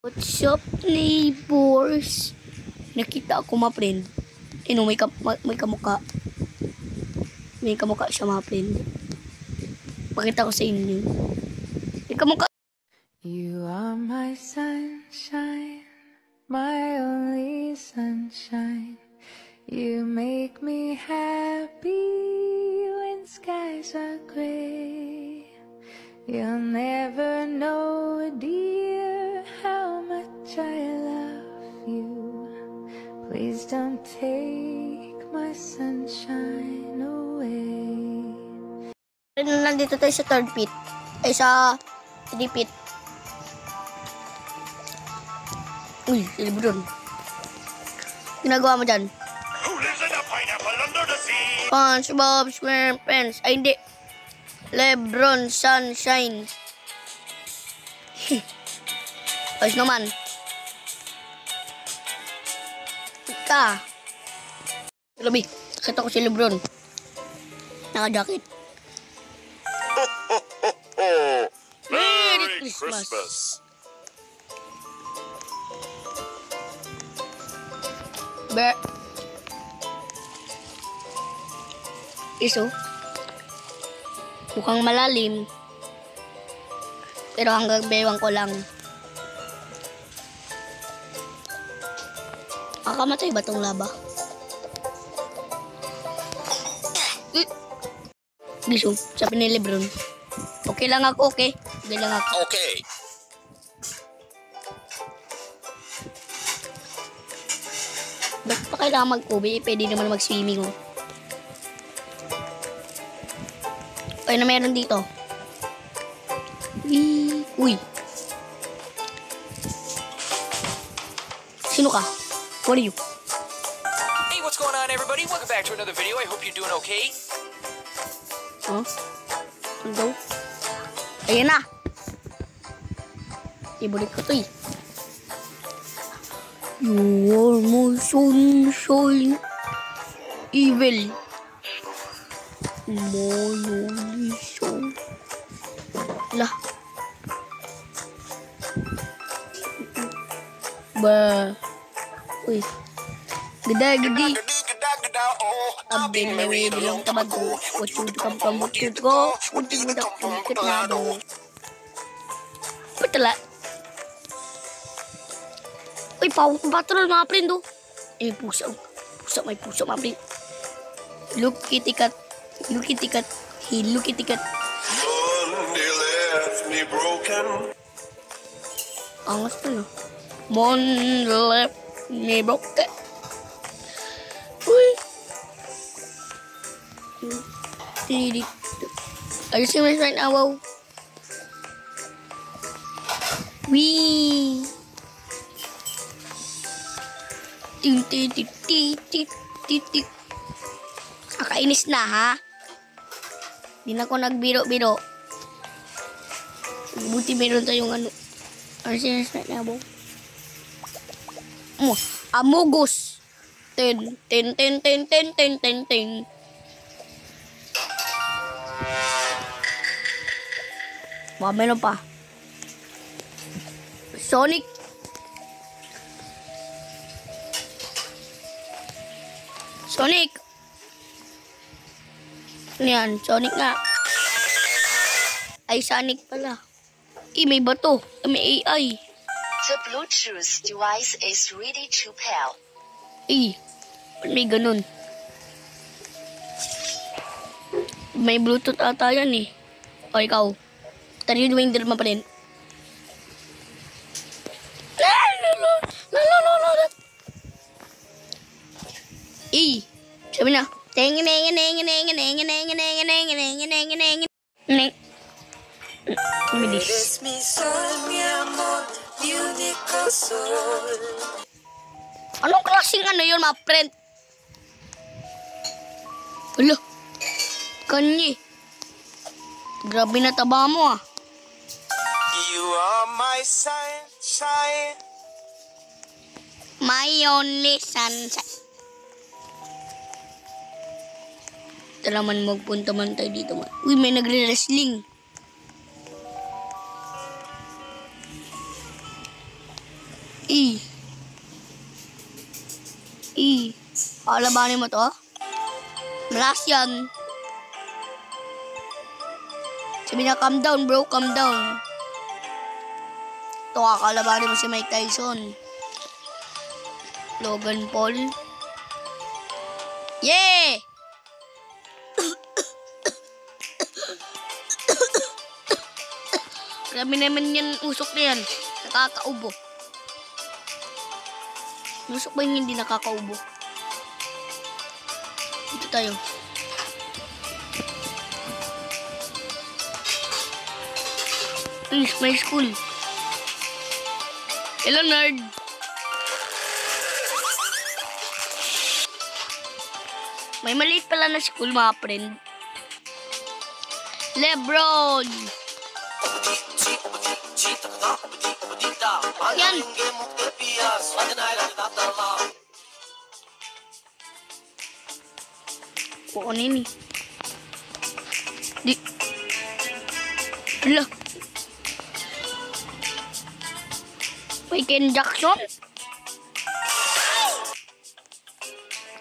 What's up, neighbors? Nakita ako, mga friend. May kamukha. May kamukha siya, mga friend. Pakita ko sa inyo. May kamukha. You are my sunshine, my only sunshine. You make me happy when skies are gray. You'll never know, dear, how much I love you. Please don't take my sunshine away. Nandito tayo sa third pit. Ay, sa 3 pit. Uy, Lebron. Ginagawa mo dyan? Who lives in a pineapple under the sea? SpongeBob SquarePants. Ay, hindi. Lebron Sunshine. Ayos naman. Ika. Labi. Nakita ko si Lebron. Naka-jacket. Merry Christmas. Iso. Mukhang malalim. Pero hanggang bewang ko lang. Makamatay ba tong laba? Biso, sabi ni Lebron. Okay lang ako, okay? Okay lang ako. Okay. Ba't pa kailangan mag-ubi? Pwede naman mag-swimming, oh. Ay, na meron dito. Uy. Sino ka? What are you? Hey, what's going on, everybody? Welcome back to another video. I hope you're doing okay. Huh? Ano daw? Ayan na! Ibulit ko to eh. You are my sunshine. Evil. My only soul. Lah. Ba. Uy. Gede. I've been married a long time ago. What you come from, what you go? What you do, what you do. Patala. Uy, patrol mga friend, oh. Eh, pusa. May pusa, mga friend. Look, kitty cat. Look at cat. He look at cat. Monday left me broken. Angas pa no. Monday left me broken. Uy. Are you serious right now? Wow. Wee. Tik. Nakainis na, ha? Di na ako nagbiro-biro. Buti meron tayong ano. Ano siya na po? Amogus. Ten. Meron pa. Sonic. Yan, Sonic nga. Ay, Sonic pala. May bato. May AI. The Bluetooth device is ready to pair. May ganun. May Bluetooth ata yan eh. O, ikaw. Tarihin mo yung dirma pa rin. Sabi na. Bilis. Anong klaseng ano yun, mga friend? Hala. Kanyi. Grabe na taba mo, ah. You are my sunshine. My only sunshine. Tara man, magpunta man tayo dito man. Uy, may nagre-wrestling. E. Labanin mo to. Malas yan. Sabi na, calm down bro, calm down. Ito, kakalabanin mo si Mike Tyson. Logan Paul. Yeah! Grabe naman yan, usok na yan. Nakakaubo. Usok ba yung hindi nakakaubo? Dito tayo. Please, my school. Hello, nerd. May maliit pala na school, mga friend. Lebron. Yan. Oo, nini. Di. Hala. May Ken Jackson?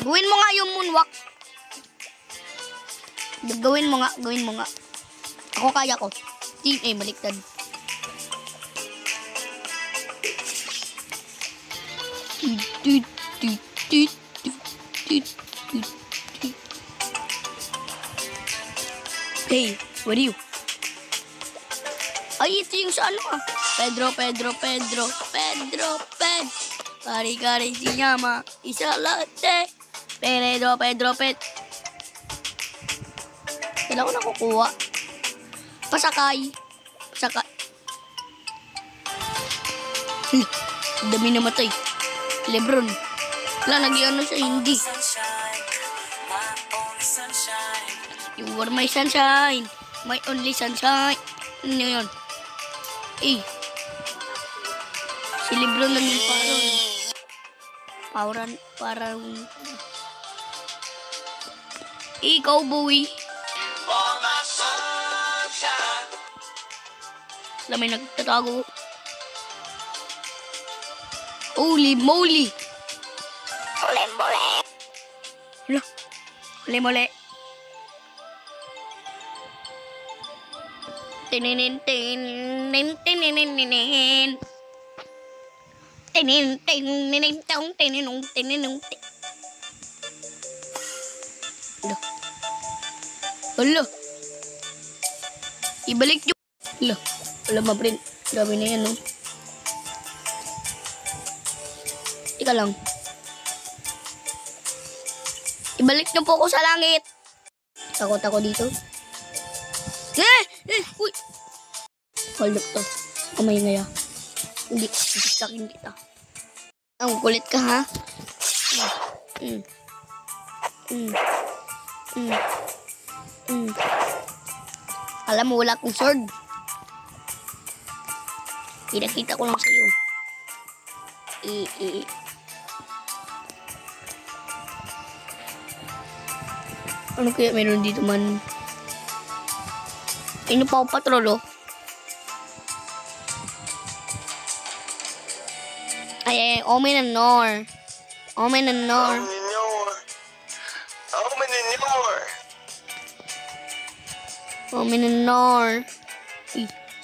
Gawin mo nga yung moonwalk. Gawin mo nga. Ako kaya ko. Baliktad. Hey, what are you? Ay, ito yung sa ano ah. Pedro. Kari si llama. Isa latte. Pedro. Kailan ko nakukuha? Pasakay. Dami namatay. Lebron. Wala, nag-iano sa hindi. You are my sunshine. My only sunshine. Ano yun? Eh. Si Lebron naging parang ikaw, boy. Wala, may nagtatago. Holy moly. Mole. Tinin. Hala. Ibalik nyo. Hala, ma-print. Grabe na yan, no? Ika lang. Ibalik nyo po ako sa langit. Takot ako dito. Uy! Hold up to. Kamay ngaya. Hindi, sasakin kita. Ang kulit ka, ha? Alam mo, wala akong sword. Kita ko lang sa'yo. Ano kaya meron dito man? Ano pa ako patrol, oh? Ay, Omen and Nor.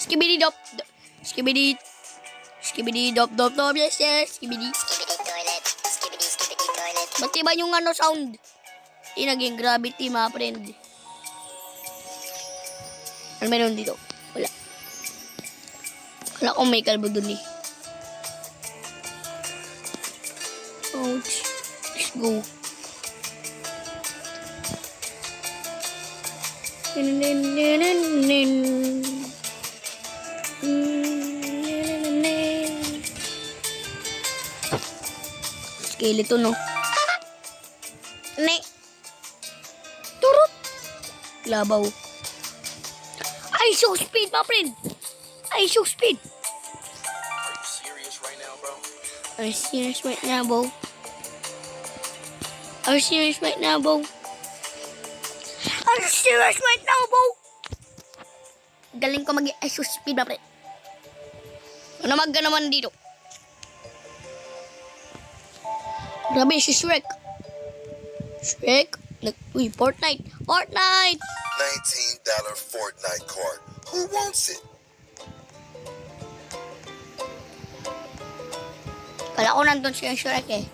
Skibidi dop, yes, skibidi. Ba't iba yung ano sound? Naging gravity, mga friend. Ano meron dito? Wala. Wala kong may kalbo dun eh. Ouch. Let's go. Skeleton, no? Turut. Labaw. I show speed, my friend. I show speed. Are you serious right now, bro? Are you serious right now, bro? Are you serious right now, bro? Are you serious right now, bro? Galing ko mag-I show speed, my friend. Ano mag naman dito? Grabe, si Shrek. Shrek? Uy, Fortnite. Fortnite! $19 Fortnite card. Who wants it? Kala ko nandun si Shrek eh.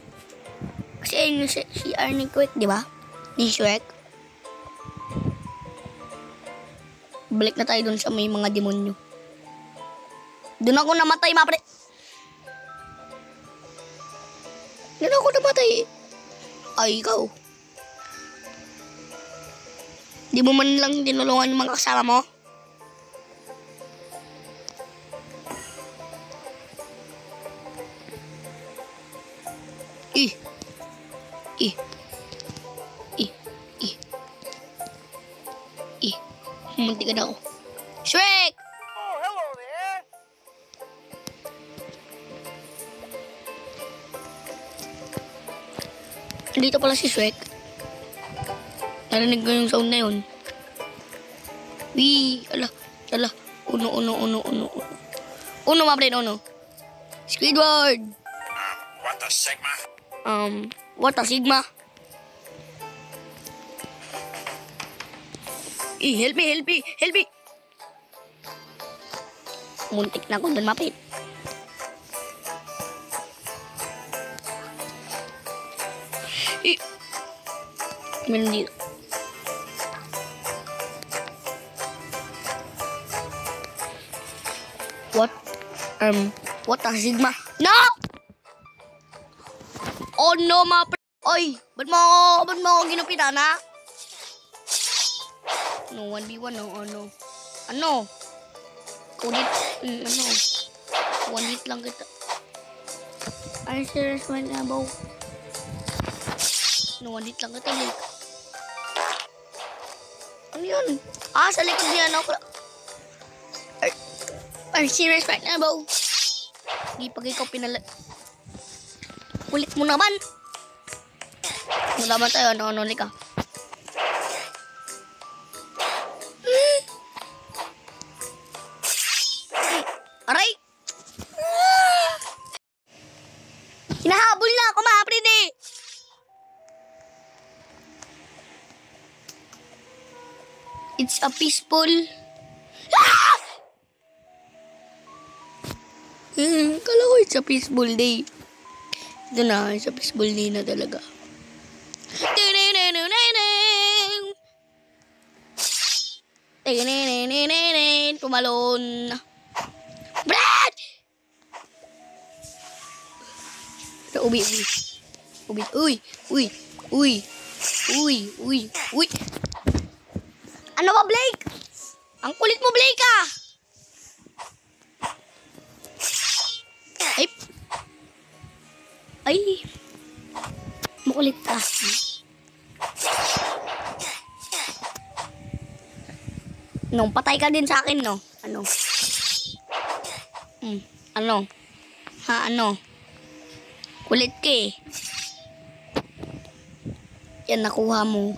Kasi yun yung si Arnie Quick, di ba? Ni Shrek. Balik na tayo dun sa may mga demonyo. Dun ako namatay, mapre. Dun ako namatay. Ay, ikaw. Di mo man lang tinulungan yung mga kasama mo? Ih. Ih. Ih. Ih. Ih. Munti ka na ako. Shrek! Oh, hello there. Dito pala si Shrek. Narinig ko yung sound na yun. Wee! Ala. Uno. Uno, mga friend, uno. Squidward! What the Sigma? What a Sigma? Help me! Muntik na ako doon, mapit. Meron dito. What a Sigma? No! Oh no, Oy, ba't mo ako ginupitan, ha? No, 1v1, no, ano? Kudit, ano? 1 hit lang kita. Are you serious right now, bro? No, 1 hit lang kita, Blake. Ano yun? Sa likod niya, no? Are you serious right now, bro? Hindi pag ikaw kulit mo naman. Malaman tayo, ano, lika. Aray! Hinahabol na ako, mga pride. It's a peaceful... Kala ko it's a peaceful day. Ito na, it's a peaceful day na talaga. Tumalon. Brad! Ubi. Uy. Ano ba, Blake? Ang kulit mo, Blake, ah! Ay. Makulit ka. Nung patay ka din sa akin, no? Ano? Ano? Ano? Kulit ka eh. Yan, nakuha mo.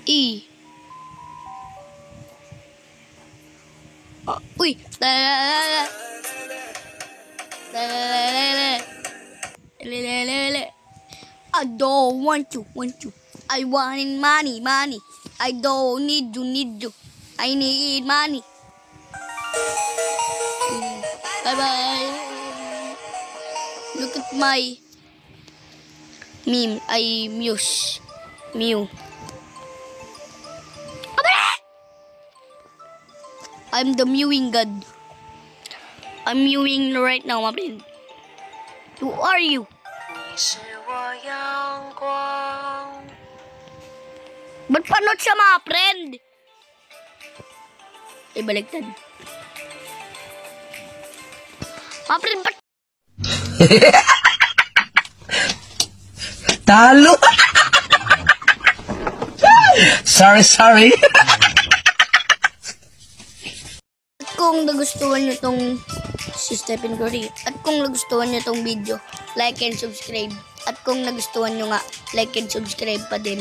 Uy! I don't want you. I want money. I don't need you. I need money. Bye. Look at my meme. I Mew. I'm the mewing god. I'm mewing right now, my friend. Who are you? Ba't panot siya, mga friend? Baliktad. Mga friend, ba't? Talo! Sorry. Kung nagustuhan nyo tong si Stephen Curry, at kung nagustuhan nyo tong video, like and subscribe. At kung nagustuhan nyo nga, like and subscribe pa din.